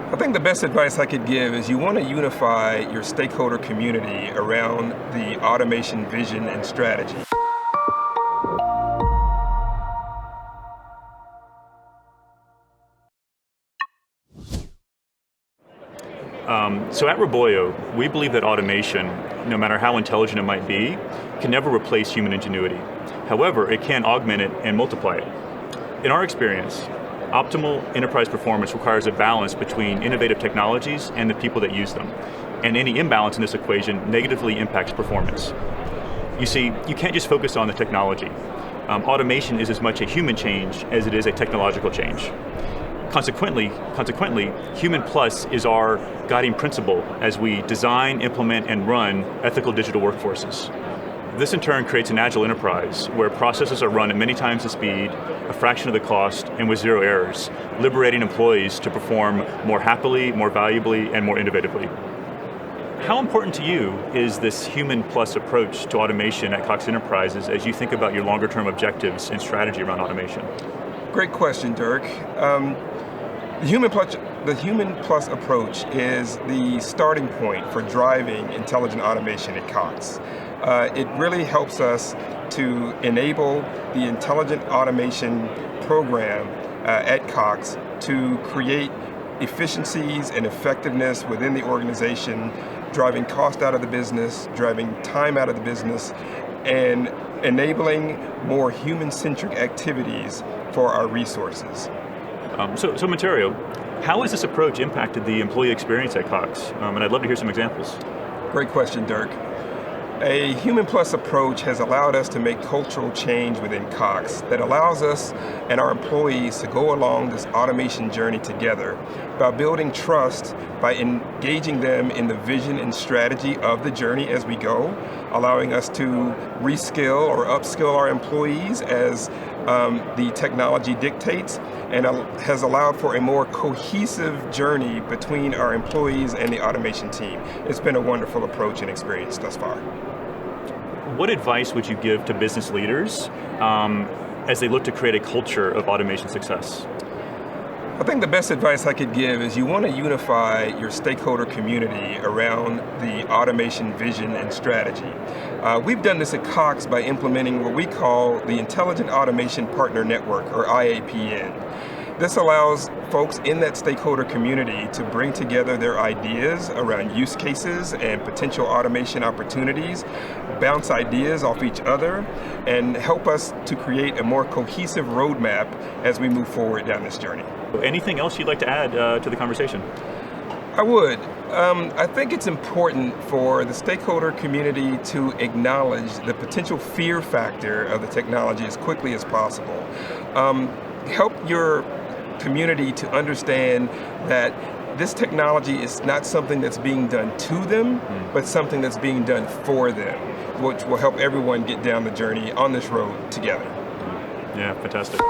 I think the best advice I could give is you want to unify your stakeholder community around the automation vision and strategy. So at Roboyo, we believe that automation, no matter how intelligent it might be, can never replace human ingenuity. However, it can augment it and multiply it. In our experience, optimal enterprise performance requires a balance between innovative technologies and the people that use them. And any imbalance in this equation negatively impacts performance. You see, you can't just focus on the technology. Automation is as much a human change as it is a technological change. Consequently, Human Plus is our guiding principle as we design, implement, and run ethical digital workforces. This in turn creates an agile enterprise where processes are run at many times the speed, a fraction of the cost, and with zero errors, liberating employees to perform more happily, more valuably, and more innovatively. How important to you is this Human Plus approach to automation at Cox Enterprises as you think about your longer term objectives and strategy around automation? Great question, Dirk. The Human Plus approach is the starting point for driving intelligent automation at Cox. It really helps us to enable the intelligent automation program at Cox to create efficiencies and effectiveness within the organization, driving cost out of the business, driving time out of the business, and enabling more human-centric activities for our resources. So Monterio, how has this approach impacted the employee experience at Cox? And I'd love to hear some examples. Great question, Dirk. A Human Plus approach has allowed us to make cultural change within Cox that allows us and our employees to go along this automation journey together by building trust, by engaging them in the vision and strategy of the journey as we go, allowing us to reskill or upskill our employees as the technology dictates, and has allowed for a more cohesive journey between our employees and the automation team. It's been a wonderful approach and experience thus far. What advice would you give to business leaders as they look to create a culture of automation success? I think the best advice I could give is you want to unify your stakeholder community around the automation vision and strategy. We've done this at Cox by implementing what we call the Intelligent Automation Partner Network, or IAPN. This allows folks in that stakeholder community to bring together their ideas around use cases and potential automation opportunities, bounce ideas off each other, and help us to create a more cohesive roadmap as we move forward down this journey. Anything else you'd like to add to the conversation? I would. I think it's important for the stakeholder community to acknowledge the potential fear factor of the technology as quickly as possible. Help your community to understand that this technology is not something that's being done to them, but something that's being done for them, which will help everyone get down the journey on this road together. Yeah, fantastic.